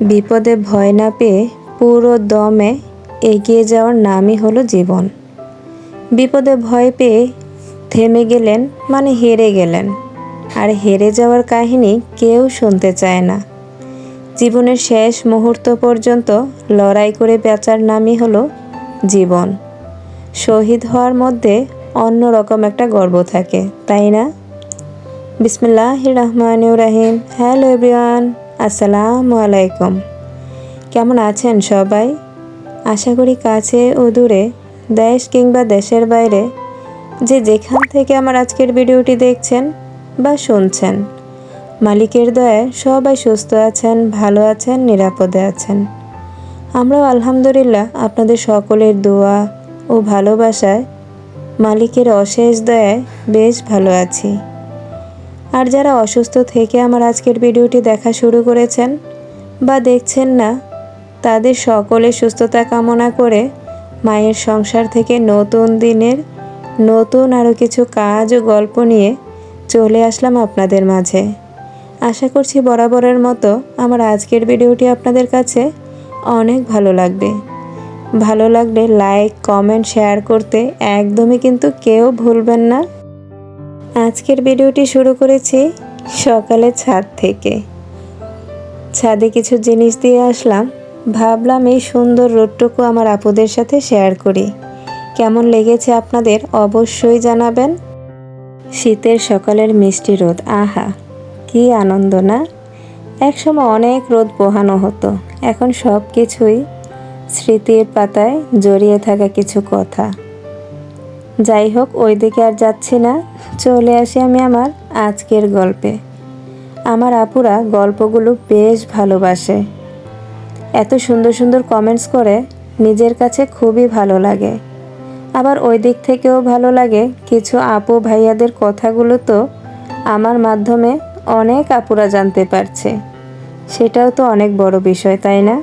বিপদে ভয় না পেয়ে পুরো দমে এগিয়ে যাওয়ার নামই হলো জীবন। বিপদে ভয় পেয়ে থেমে গেলেন মানে হেরে গেলেন, আর হেরে যাওয়ার কাহিনী কেউ শুনতে চায় না। জীবনের শেষ মুহূর্ত পর্যন্ত লড়াই করে বাঁচার নামই হলো জীবন। শহীদ হওয়ার মধ্যে অন্যরকম একটা গর্ব থাকে, তাই না? বিসমিল্লাহির রহমানির রহিম। হ্যালো এভরিওয়ান, আসসালামু আলাইকুম। কেমন আছেন সবাই? আশা করি কাছে ও দূরে, দেশ কিংবা দেশের বাইরে, যে যেখান থেকে আমার আজকের ভিডিওটি দেখছেন বা শুনছেন, মালিকের দয়ায় সবাই সুস্থ আছেন, ভালো আছেন, নিরাপদে আছেন। আমরাও আলহামদুলিল্লাহ আপনাদের সকলের দোয়া ও ভালোবাসায় মালিকের অশেষ দয়ায় বেশ ভালো আছি। আর যারা অসুস্থ থেকে আমার আজকের ভিডিওটি দেখা শুরু করেছেন বা দেখছেন না, তাদের সকলের সুস্থতা কামনা করে মায়ের সংসার থেকে নতুন দিনের নতুন আরও কিছু কাজ ও গল্প নিয়ে চলে আসলাম আপনাদের মাঝে। আশা করছি বরাবরের মতো আমার আজকের ভিডিওটি আপনাদের কাছে অনেক ভালো লাগবে। ভালো লাগলে লাইক, কমেন্ট, শেয়ার করতে একদমই কিন্তু কেউ ভুলবেন না। আজকের ভিডিওটি শুরু করেছি সকালে ছাদ থেকে। ছাদে কিছু জিনিস দিয়ে আসলাম, ভাবলাম এই সুন্দর রোদটুকু আমার আপুদের সাথে শেয়ার করি। কেমন লেগেছে আপনাদের অবশ্যই জানাবেন। শীতের সকালের মিষ্টি রোদ, আহা কি আনন্দ না! একসময় অনেক রোদ পোহানো হতো, এখন সব কিছুই স্মৃতির পাতায় জড়িয়ে থাকা কিছু কথা। যাই হোক, ওই দিকে আর যাচ্ছি না, চলে আসি আমি আমার আজকের গল্পে। আমার আপুরা গল্পগুলো বেশ ভালোবাসে, এত সুন্দর সুন্দর কমেন্টস করে, নিজের কাছে খুবই ভালো লাগে। আবার ওই দিক থেকেও ভালো লাগে, কিছু আপু ভাইয়াদের কথাগুলো তো আমার মাধ্যমে অনেক আপুরা জানতে পারছে, সেটাও তো অনেক বড় বিষয়, তাই না?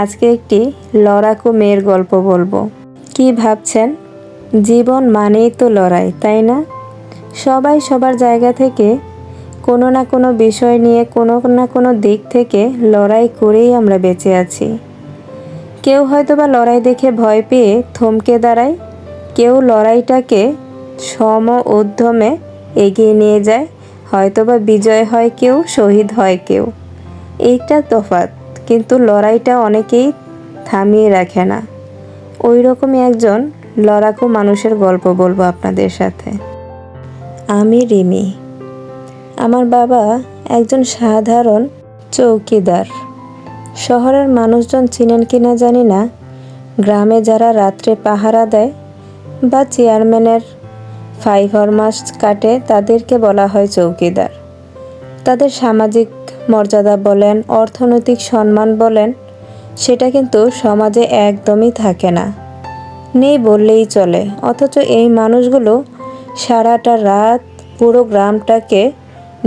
আজকে একটি লড়াকু মেয়ের গল্প বলবো। কি ভাবছেন? জীবন মানেই তো লড়াই, তাই না? সবাই সবার জায়গা থেকে কোনো না কোনো বিষয় নিয়ে কোনো না কোনো দিক থেকে লড়াই করেই আমরা বেঁচে আছি। কেউ হয়তো বা লড়াই দেখে ভয় পেয়ে থমকে দাঁড়ায়, কেউ লড়াইটাকে সম উদ্যমে এগিয়ে নিয়ে যায়, হয়তো বা বিজয় হয় কেউ, শহীদ হয় কেউ। এইটা তফাৎ, কিন্তু লড়াইটা অনেকেই থামিয়ে রাখে না। ওই রকমই একজন লড়াকু মানুষের গল্প বলবো আপনাদের সাথে। আমি রিমি। আমার বাবা একজন সাধারণ চৌকিদার। শহরের মানুষজন চিনেন কিনা জানি না, গ্রামে যারা রাত্রে পাহারা দেয় বা চেয়ারম্যানের 5 ফরমাস কাটে তাদেরকে বলা হয় চৌকিদার। তাদের সামাজিক মর্যাদা বলেন, অর্থনৈতিক সম্মান বলেন, সেটা কিন্তু সমাজে একদমই থাকে না, নেই বললেই চলে। অথচ এই মানুষগুলো সারাটা রাত পুরো গ্রামটাকে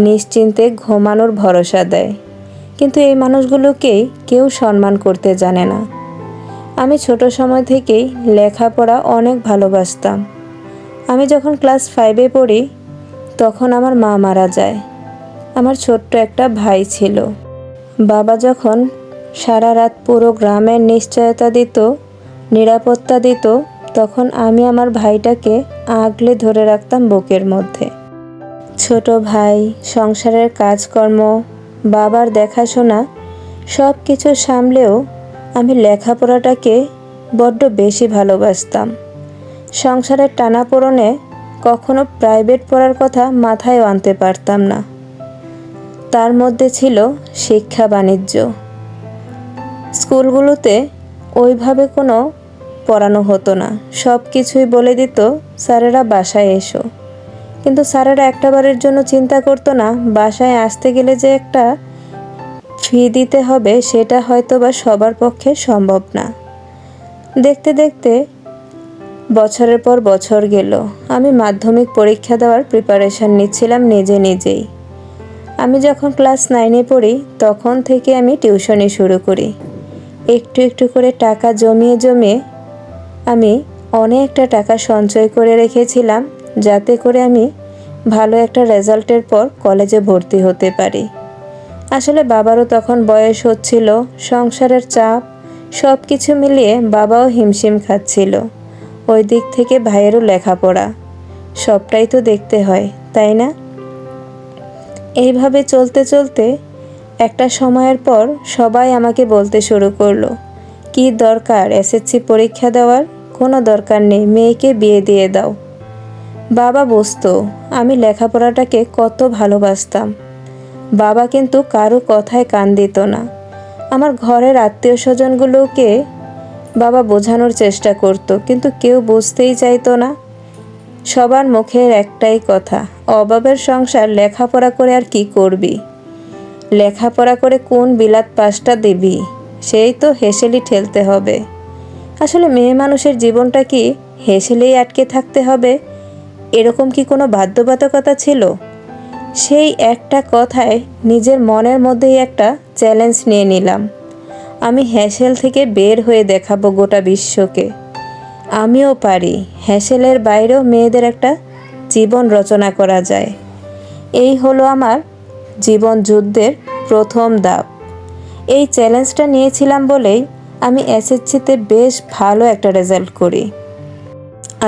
নিশ্চিন্তে ঘুমানোর ভরসা দেয়, কিন্তু এই মানুষগুলোকেই কেউ সম্মান করতে জানে না। আমি ছোট সময় থেকেই লেখাপড়া অনেক ভালোবাসতাম। আমি যখন ক্লাস 5-এ পড়ি তখন আমার মা মারা যায়। আমার ছোট্ট একটা ভাই ছিল। বাবা যখন সারা রাত পুরো গ্রামের নিশ্চয়তা দিত, নিরাপত্তা দিত, তখন আমি আমার ভাইটাকে আগলে ধরে রাখতাম বুকের মধ্যে। ছোট ভাই, সংসারের কাজকর্ম, বাবার দেখাশোনা সব কিছু সামলেও আমি লেখাপড়াটাকে বড্ড বেশি ভালোবাসতাম। সংসারের টানাপোড়েনে কখনো প্রাইভেট পড়ার কথা মাথায় আনতে পারতাম না। তার মধ্যে ছিল শিক্ষা বাণিজ্য। স্কুলগুলোতে ওইভাবে কোনো পড়ানো হতো না, সব কিছুই বলে দিত স্যারেরা বাসায় এসো। কিন্তু স্যারেরা একটাবারের জন্য চিন্তা করতো না বাসায় আসতে গেলে যে একটা ফি দিতে হবে, সেটা হয়তো বা সবার পক্ষে সম্ভব না। দেখতে দেখতে বছরের পর বছর গেল। আমি মাধ্যমিক পরীক্ষা দেওয়ার প্রিপারেশন নিচ্ছিলাম নিজেই। আমি যখন ক্লাস 9-এ পড়ি তখন থেকে আমি টিউশনি শুরু করি। একটু একটু করে টাকা জমিয়ে আমি অনেকটা টাকা সঞ্চয় করে রেখেছিলাম, যাতে করে আমি ভালো একটা রেজাল্টের পর কলেজে ভর্তি হতে পারি। আসলে বাবারও তখন বয়স হচ্ছিল, সংসারের চাপ, সব কিছু মিলিয়ে বাবাও হিমশিম খাচ্ছিল। ওই দিক থেকে ভাইয়েরও লেখাপড়া, সবটাই তো দেখতে হয়, তাই না? এইভাবে চলতে চলতে একটা সময়ের পর সবাই আমাকে বলতে শুরু করলো, কি দরকার এসএসসি পরীক্ষা দেওয়ার, কোনো দরকার নেই, মেয়েকে বিয়ে দিয়ে দাও। বাবা বুঝতো আমি লেখাপড়াটাকে কত ভালোবাসতাম। বাবা কিন্তু কারো কথায় কান দিত না। আমার ঘরের আত্মীয় স্বজনগুলোকে বাবা বোঝানোর চেষ্টা করত, কিন্তু কেউ বুঝতেই চাইতো না। সবার মুখের একটাই কথা, অভাবের সংসার, লেখাপড়া করে আর কি করবি, লেখাপড়া করে কোন বিলাত পাসটা দিবি, সেই তো হেসেলি ঠেলতে হবে। আসলে মেয়ে মানুষের জীবনটা কি হেসেলেই আটকে থাকতে হবে, এরকম কি কোনো বাধ্যবাধকতা ছিল? সেই একটা কথায় নিজের মনের মধ্যেই একটা চ্যালেঞ্জ নিয়ে নিলাম, আমি হ্যাসেল থেকে বের হয়ে দেখাবো গোটা বিশ্বকে, আমিও পারি, হ্যাসেলের বাইরেও মেয়েদের একটা জীবন রচনা করা যায়। এই হলো আমার জীবন যুদ্ধের প্রথম ধাপ। এই চ্যালেঞ্জটা নিয়েছিলাম বলেই আমি এসএসসিতে বেশ ভালো একটা রেজাল্ট করি,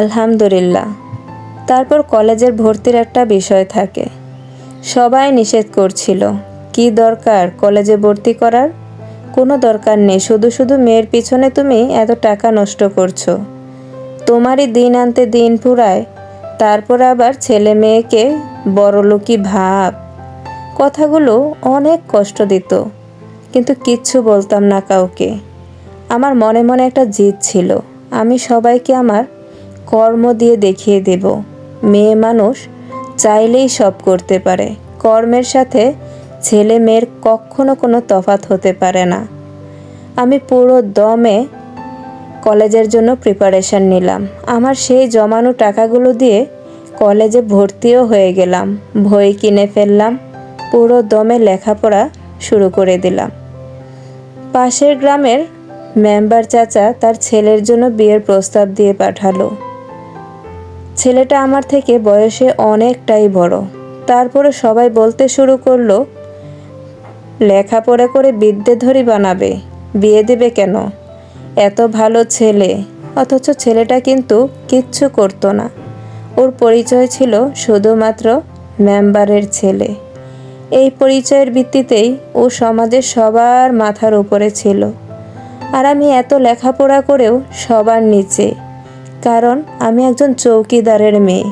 আলহামদুলিল্লাহ। তারপর কলেজের ভর্তির একটা বিষয় থাকে, সবাই নিষেধ করছিল, কি দরকার কলেজে ভর্তি করার, কোনো দরকার নেই, শুধু শুধু মেয়ের পিছনে তুমি এত টাকা নষ্ট করছো, তোমারই দিন আনতে দিন ফুরায়, তারপর আবার ছেলে মেয়েকে বড়লোকি ভাব। কথাগুলো অনেক কষ্ট দিত, কিন্তু কিচ্ছু বলতাম না কাউকে। আমার মনে মনে একটা জিদ ছিল, আমি সবাইকে আমার কর্ম দিয়ে দেখিয়ে দেব, মেয়ে মানুষ চাইলেই সব করতে পারে, কর্মের সাথে ছেলে মেয়ের কখনো কোনো তফাৎ হতে পারে না। আমি পুরো দমে কলেজের জন্য প্রিপারেশন নিলাম। আমার সেই জমানো টাকাগুলো দিয়ে কলেজে ভর্তিও হয়ে গেলাম, বই কিনে ফেললাম, পুরো দমে লেখাপড়া শুরু করে দিলাম। পাশের গ্রামের মেম্বার চাচা তার ছেলের জন্য বিয়ের প্রস্তাব দিয়ে পাঠালো। ছেলেটা আমার থেকে বয়সে অনেকটাই বড়, তারপরে সবাই বলতে শুরু করলো, লেখাপড়া করে বিদ্যেধরী বানাবে, বিয়ে দেবে কেন, এত ভালো ছেলে। অথচ ছেলেটা কিন্তু কিচ্ছু করতো না, ওর পরিচয় ছিল শুধুমাত্র মেম্বারের ছেলে। এই পরিচয়ের ভিত্তিতেই ও সমাজের সবার মাথার উপরে ছিল, আর আমি এত লেখাপড়া করেও সবার নিচে, কারণ আমি একজন চৌকিদারের মেয়ে।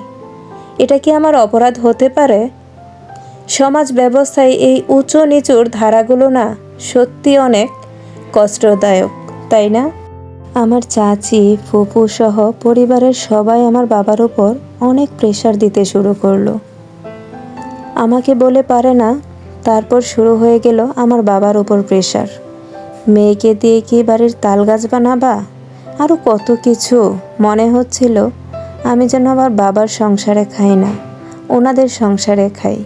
এটা কি আমার অপরাধ হতে পারে? সমাজ ব্যবস্থায় এই উঁচু নিচুর ধারাগুলো না সত্যি অনেক কষ্টদায়ক, তাই না? আমার চাচি, ফুপু সহ পরিবারের সবাই আমার বাবার উপর অনেক প্রেশার দিতে শুরু করলো। আমাকে বলে পারে না, তারপর শুরু হয়ে গেল আমার বাবার উপর প্রেশার, মেয়েকে দিয়ে কি বাড়ির তালগাছ বানাবা, আরও কত কিছু। মনে হচ্ছিল আমি যেন আমার বাবার সংসারে খাই না, ওনাদের সংসারে খাই।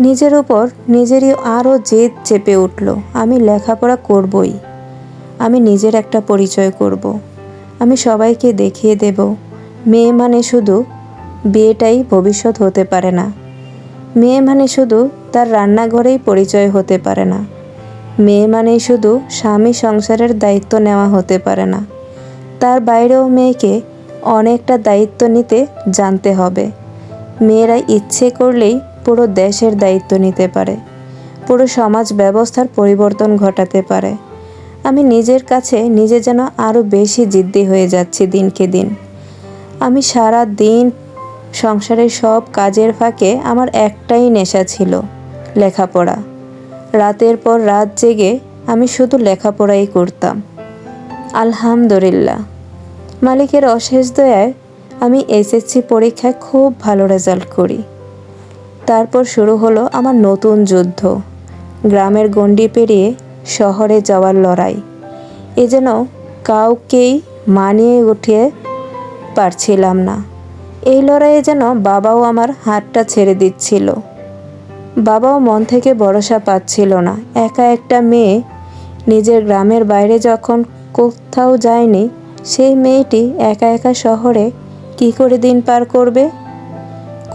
নিজের উপর নিজেরই আরও জেদ চেপে উঠল, আমি লেখাপড়া করবই, আমি নিজের একটা পরিচয় করব, আমি সবাইকে দেখিয়ে দেব মেয়ে মানে শুধু বিয়েটাই ভবিষ্যৎ হতে পারে না, মেয়ে মানে শুধু তার রান্নাঘরেই পরিচয় হতে পারে না, মেয়ে মানেই শুধু স্বামী সংসারের দায়িত্ব নেওয়া হতে পারে না, তার বাইরেও মেয়েকে অনেকটা দায়িত্ব নিতে জানতে হবে। মেয়েরা ইচ্ছে করলেই পুরো দেশের দায়িত্ব নিতে পারে, পুরো সমাজ ব্যবস্থার পরিবর্তন ঘটাতে পারে। আমি নিজের কাছে নিজে যেন আরও বেশি জিদ্দি হয়ে যাচ্ছি দিনকে দিন। আমি সারা দিন সংসারের সব কাজের ফাঁকে আমার একটাই নেশা ছিল, লেখাপড়া। রাতের পর রাত জেগে আমি শুধু লেখাপড়াই করতাম। আলহামদুলিল্লাহ, মালিকের অশেষ দয়ায় আমি এসএসসি পরীক্ষায় খুব ভালো রেজাল্ট করি। তারপর শুরু হলো আমার নতুন যুদ্ধ, গ্রামের গণ্ডি পেরিয়ে শহরে যাওয়ার লড়াই। এ যেন কাউকেই মানিয়ে উঠে পারছিলাম না। এই লড়াইয়ে যেন বাবাও আমার হাতটা ছেড়ে দিচ্ছিল। বাবাও মন থেকে ভরসা পাচ্ছিল না। একা একটা মেয়ে নিজের গ্রামের বাইরে যখন কোথাও যায়নি, সেই মেয়েটি একা একা শহরে কি করে দিন পার করবে?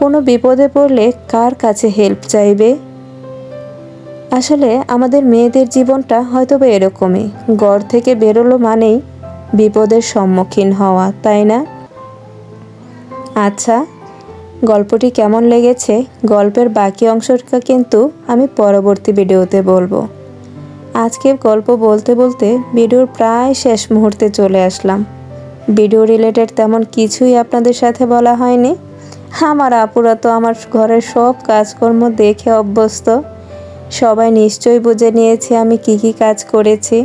কোনো বিপদে পড়লে কার কাছে হেল্প চাইবে? আসলে আমাদের মেয়েদের জীবনটা হয়তোবা এরকমই, ঘর থেকে বেরোলো মানেই বিপদের সম্মুখীন হওয়া, তাই না? আচ্ছা, গল্পটি কেমন লেগেছে গল্পের বাকি অংশটা কিন্তু আমি পরবর্তী ভিডিওতে বলবো। আজকে গল্প বলতে বলতে ভিডিওর প্রায় শেষ মুহূর্তে চলে আসলাম। ভিডিও রিলেটেড তেমন কিছুই আপনাদের সাথে বলা হয়নি। আমার আপুরা তো আমার ঘরের সব কাজকর্ম দেখে অভ্যস্ত, সবাই নিশ্চয়ই বুঝে নিয়েছে আমি কি কি কাজ করেছি।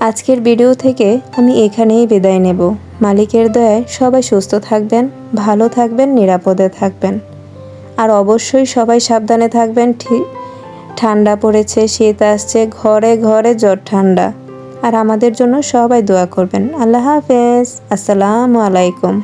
আজকের ভিডিও থেকে আমি এখানেই বিদায় নেব। মালিকের দয়ায় সবাই সুস্থ থাকবেন, ভালো থাকবেন, নিরাপদে থাকবেন। আর অবশ্যই সবাই সাবধানে থাকবেন। ঠান্ডা পড়েছে, শীত আসছে, ঘরে ঘরে জ্বর ঠান্ডা। আর আমাদের জন্য সবাই দোয়া করবেন। আল্লাহ হাফেজ, আসসালামু আলাইকুম।